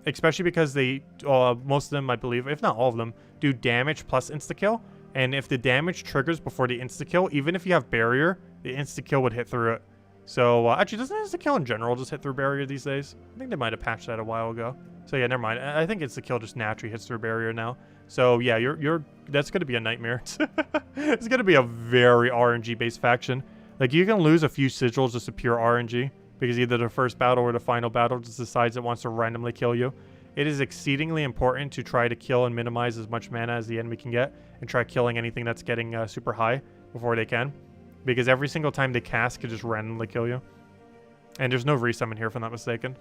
Especially because they, most of them, I believe, if not all of them, do damage plus insta-kill. And if the damage triggers before the insta-kill, even if you have barrier, the insta-kill would hit through it. So, actually, doesn't insta-kill in general just hit through barrier these days? I think they might have patched that a while ago. So, yeah, never mind. I think insta-kill just naturally hits through barrier now. So, yeah, that's going to be a nightmare. It's going to be a very RNG-based faction. Like, you can lose a few sigils just to pure RNG. Because either the first battle or the final battle just decides it wants to randomly kill you. It is exceedingly important to try to kill and minimize as much mana as the enemy can get. And try killing anything that's getting super high before they can. Because every single time they cast could just randomly kill you. And there's no resummon here if I'm not mistaken.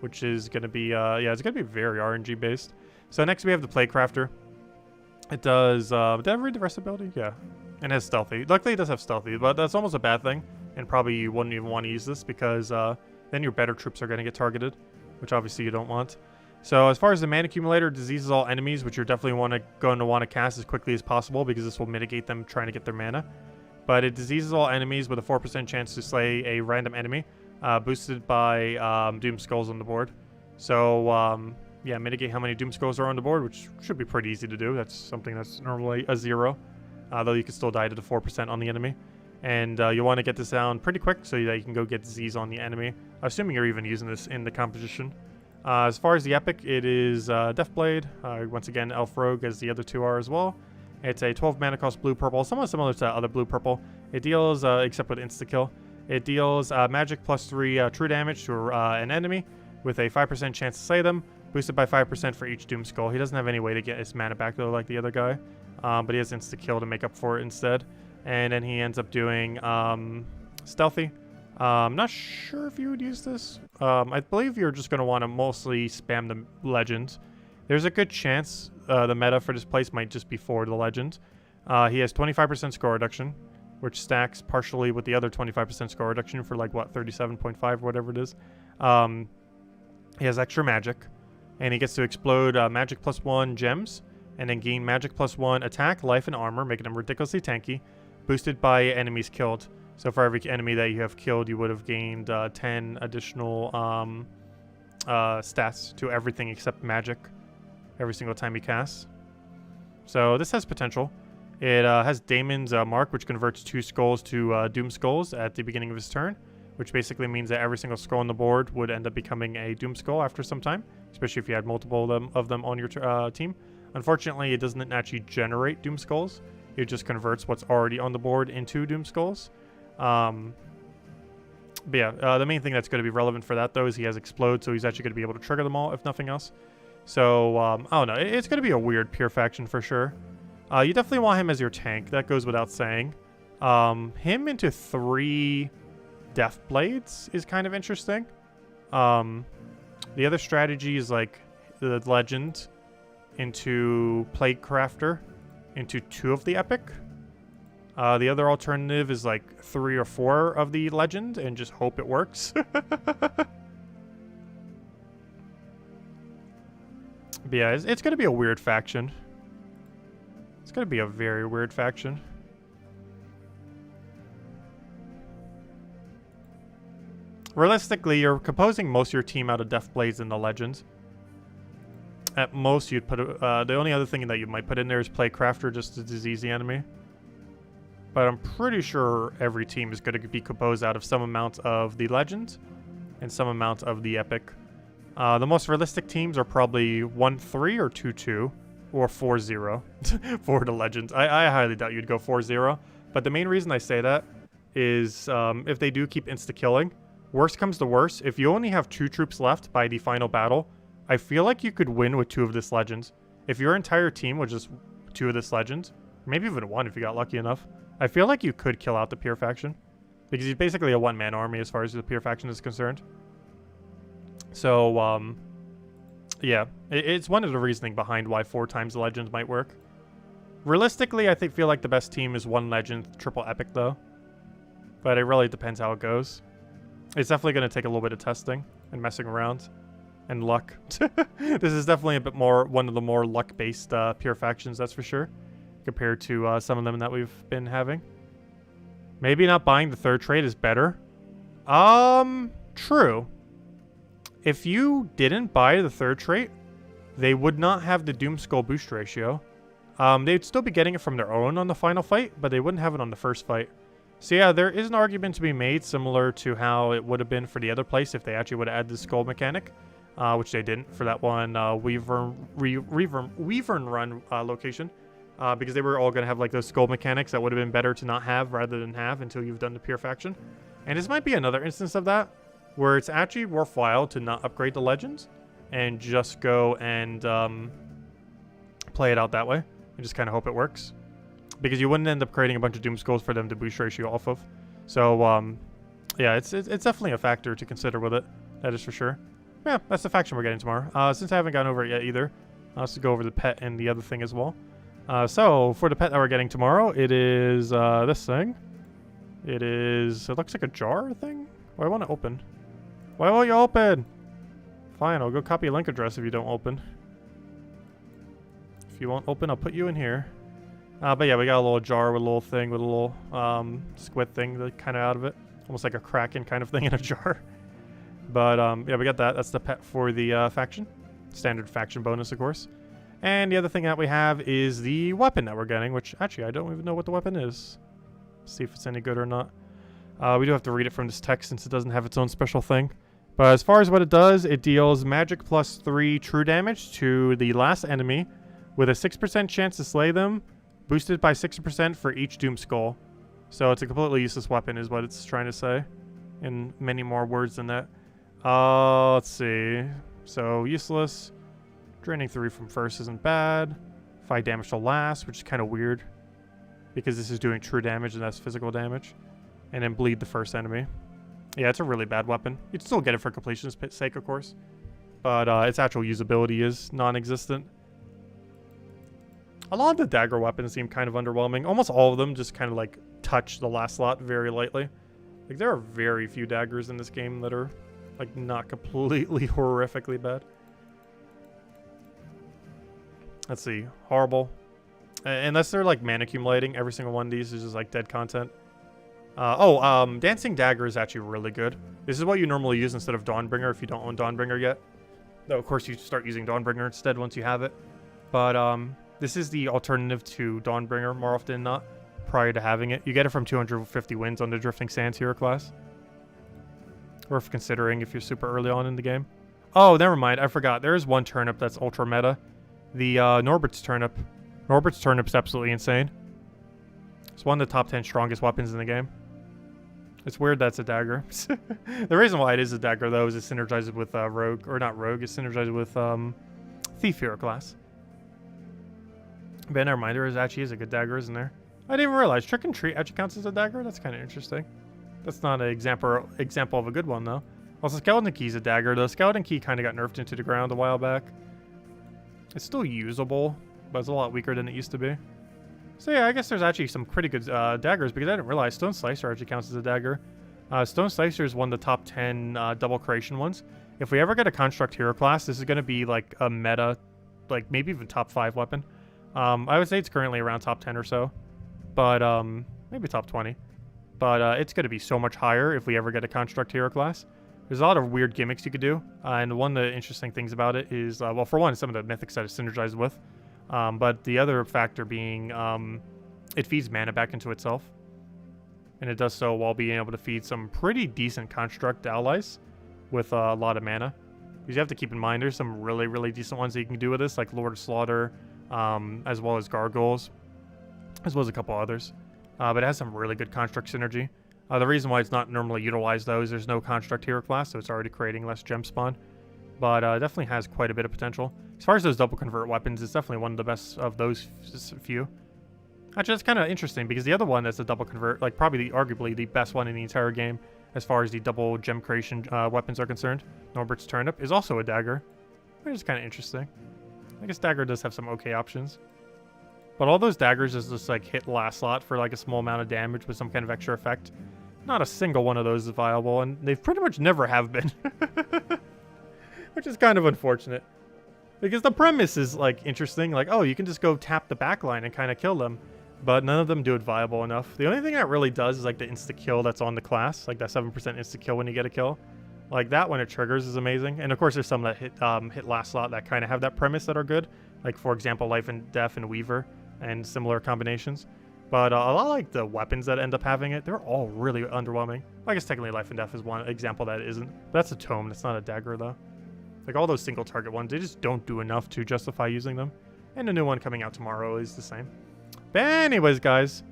Which is going to be, yeah, it's going to be very RNG based. So next we have the Plaguecrafter. It does, did I read the rest ability? Yeah. And has Stealthy. Luckily it does have Stealthy, but that's almost a bad thing. And probably you wouldn't even want to use this because then your better troops are going to get targeted. Which obviously you don't want. So as far as the mana accumulator, diseases all enemies, which you're definitely going to want to cast as quickly as possible because this will mitigate them trying to get their mana. But it diseases all enemies with a 4% chance to slay a random enemy, boosted by Doom Skulls on the board. So yeah, mitigate how many Doom Skulls are on the board, which should be pretty easy to do. That's something that's normally a 0, though you can still die to the 4% on the enemy. And you want to get this down pretty quick so that you can go get disease on the enemy, assuming you're even using this in the competition. As far as the epic, it is Deathblade. Once again, Elf Rogue, as the other two are as well. It's a 12 mana cost blue-purple, somewhat similar to other blue-purple. It deals, except with insta-kill, it deals magic plus 3 true damage to an enemy with a 5% chance to slay them, boosted by 5% for each Doom Skull. He doesn't have any way to get his mana back though like the other guy, but he has insta-kill to make up for it instead. And then he ends up doing Stealthy. I'm not sure if you would use this. I believe you're just going to want to mostly spam the legends. There's a good chance the meta for this place might just be for the legend. He has 25% score reduction, which stacks partially with the other 25% score reduction for like, what, 37.5, whatever it is. He has extra magic, and he gets to explode magic plus 1 gems, and then gain magic plus 1 attack, life, and armor, making him ridiculously tanky, boosted by enemies killed. So for every enemy that you have killed, you would have gained 10 additional stats to everything except magic every single time he casts. So this has potential. It has Daemon's Mark, which converts 2 skulls to Doom Skulls at the beginning of his turn, which basically means that every single skull on the board would end up becoming a Doom Skull after some time, especially if you had multiple of them on your team. Unfortunately, it doesn't actually generate Doom Skulls. It just converts what's already on the board into Doom Skulls. But yeah, the main thing that's going to be relevant for that, though, is he has Explode, so he's actually going to be able to trigger them all, if nothing else. So, I don't know. It's going to be a weird pure faction for sure. You definitely want him as your tank. That goes without saying. Him into 3 Death Blades is kind of interesting. The other strategy is like the Legend into Plaguecrafter into 2 of the Epic. The other alternative is like 3 or 4 of the Legend and just hope it works. But yeah, it's going to be a weird faction. It's going to be a very weird faction. Realistically, you're composing most of your team out of Death Blades and the Legends. At most, you'd put the only other thing that you might put in there is Plaguecrafter just to disease the enemy. But I'm pretty sure every team is going to be composed out of some amount of the Legend and some amount of the Epic. The most realistic teams are probably 1-3 or 2-2 or 4-0 for the Legends. I highly doubt you'd go 4-0. But the main reason I say that is if they do keep insta-killing, worst comes to worst, if you only have 2 troops left by the final battle, I feel like you could win with 2 of this Legends. If your entire team was just 2 of this Legends, maybe even 1 if you got lucky enough, I feel like you could kill out the Pure faction. Because he's basically a 1-man army as far as the Pure faction is concerned. So, yeah, it's one of the reasoning behind why 4 times the Legends might work. Realistically, I feel like the best team is 1 legend, triple epic though. But it really depends how it goes. It's definitely going to take a little bit of testing and messing around. And luck. This is definitely a bit more, one of the more luck-based pure factions, that's for sure. Compared to some of them that we've been having. Maybe not buying the 3rd trait is better. True. If you didn't buy the 3rd trait, they would not have the Doom Skull boost ratio. They'd still be getting it from their own on the final fight, but they wouldn't have it on the first fight. So yeah, there is an argument to be made similar to how it would have been for the other place if they actually would have added the skull mechanic, which they didn't for that one Weavern Run location, because they were all going to have like those skull mechanics that would have been better to not have rather than have until you've done the pure faction. And this might be another instance of that, where it's actually worthwhile to not upgrade the legends and just go and play it out that way and just kind of hope it works. Because you wouldn't end up creating a bunch of Doom Skulls for them to boost ratio off of. So, yeah, it's definitely a factor to consider with it. That is for sure. Yeah, that's the faction we're getting tomorrow. Since I haven't gone over it yet either, let's go over the pet and the other thing as well. So, for the pet that we're getting tomorrow, it is this thing. It looks like a jar thing? Why won't it open? Why won't you open? Fine, I'll go copy a link address if you don't open. If you won't open, I'll put you in here. But yeah, we got a little jar with a little thing with a little squid thing kind of out of it. Almost like a kraken kind of thing in a jar. But yeah, we got that. That's the pet for the faction. Standard faction bonus, of course. And the other thing that we have is the weapon that we're getting, which actually I don't even know what the weapon is. See if it's any good or not. We do have to read it from this text since it doesn't have its own special thing. But as far as what it does, it deals magic plus 3 true damage to the last enemy with a 6% chance to slay them, boosted by 6% for each Doom Skull. So it's a completely useless weapon is what it's trying to say. In many more words than that. Let's see. So useless. Draining 3 from first isn't bad. 5 damage to last, which is kind of weird. Because this is doing true damage and that's physical damage. And then bleed the first enemy. Yeah, it's a really bad weapon. You'd still get it for completion's sake, of course. But its actual usability is non-existent. A lot of the dagger weapons seem kind of underwhelming. Almost all of them just kind of like touch the last slot very lightly. Like there are very few daggers in this game that are like not completely horrifically bad. Let's see. Horrible. Unless they're like mana accumulating, every single one of these is just like dead content. Dancing Dagger is actually really good. This is what you normally use instead of Dawnbringer if you don't own Dawnbringer yet. Though, of course, you start using Dawnbringer instead once you have it. But, this is the alternative to Dawnbringer more often than not, prior to having it. You get it from 250 wins on the Drifting Sands hero class. Worth considering if you're super early on in the game. Oh, never mind. I forgot. There is one turnip that's ultra meta. The Norbert's turnip. Norbert's turnip's absolutely insane. It's one of the top 10 strongest weapons in the game. It's weird that's a dagger. The reason why it is a dagger, though, is it synergizes with Rogue. Or not Rogue, it's synergizes with Thief hero class. But never mind, there actually is a good dagger, isn't there? I didn't even realize. Trick and Treat actually counts as a dagger? That's kind of interesting. That's not an example of a good one, though. Also, Skeleton Key's a dagger, though. Skeleton Key kind of got nerfed into the ground a while back. It's still usable, but it's a lot weaker than it used to be. So yeah, I guess there's actually some pretty good daggers, because I didn't realize Stone Slicer actually counts as a dagger. Stone Slicer is one of the top 10 double creation ones. If we ever get a Construct hero class, this is going to be like a meta, like maybe even top 5 weapon. I would say it's currently around top 10 or so, but maybe top 20. But it's going to be so much higher if we ever get a Construct hero class. There's a lot of weird gimmicks you could do, and one of the interesting things about it is, well, for one, some of the mythics that it's synergized with. But the other factor being it feeds mana back into itself. And it does so while being able to feed some pretty decent construct allies with a lot of mana. Because you have to keep in mind there's some really, really decent ones that you can do with this, like Lord of Slaughter, as well as Gargoyles, as well as a couple others. But it has some really good construct synergy. The reason why it's not normally utilized, though, is there's no construct hero class, so it's already creating less gem spawn. But definitely has quite a bit of potential. As far as those double convert weapons, it's definitely one of the best of those few. Actually, that's kind of interesting, because the other one that's a double convert, like probably arguably the best one in the entire game, as far as the double gem creation weapons are concerned, Norbert's Turnip, is also a dagger. Which is kind of interesting. I guess dagger does have some okay options. But all those daggers is just like hit last slot for like a small amount of damage with some kind of extra effect. Not a single one of those is viable, and they pretty much never have been. Which is kind of unfortunate. Because the premise is like interesting, like, oh, you can just go tap the backline and kind of kill them. But none of them do it viable enough. The only thing that really does is like the insta-kill that's on the class, like that 7% insta-kill when you get a kill. Like that when it triggers is amazing. And of course there's some that hit last slot that kind of have that premise that are good. Like for example, Life and Death and Weaver and similar combinations. But a lot like the weapons that end up having it, they're all really underwhelming. I guess technically Life and Death is one example that isn't. But that's a tome, that's not a dagger though. Like all those single target ones, they just don't do enough to justify using them. And the new one coming out tomorrow is the same. But anyways, guys,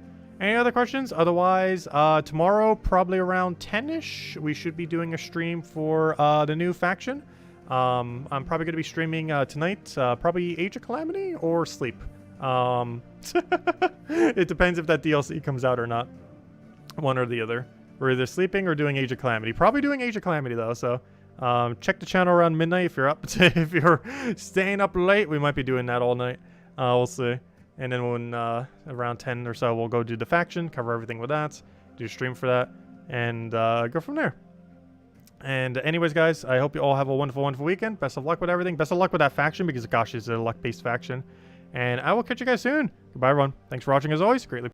any other questions? Otherwise, tomorrow, probably around 10-ish, we should be doing a stream for the new faction. I'm probably going to be streaming tonight, probably Age of Calamity or Sleep. It depends if that DLC comes out or not. One or the other. We're either sleeping or doing Age of Calamity. Probably doing Age of Calamity, though, so check the channel around midnight if you're up. If you're staying up late, we might be doing that all night. We'll see. And then when around 10 or so, we'll go do the faction, cover everything with that, do a stream for that, and go from there. And anyways, guys, I hope you all have a wonderful, wonderful weekend. Best of luck with everything. Best of luck with that faction, because gosh, it's a luck-based faction. And I will catch you guys soon. Goodbye, everyone. Thanks for watching, as always. Greatly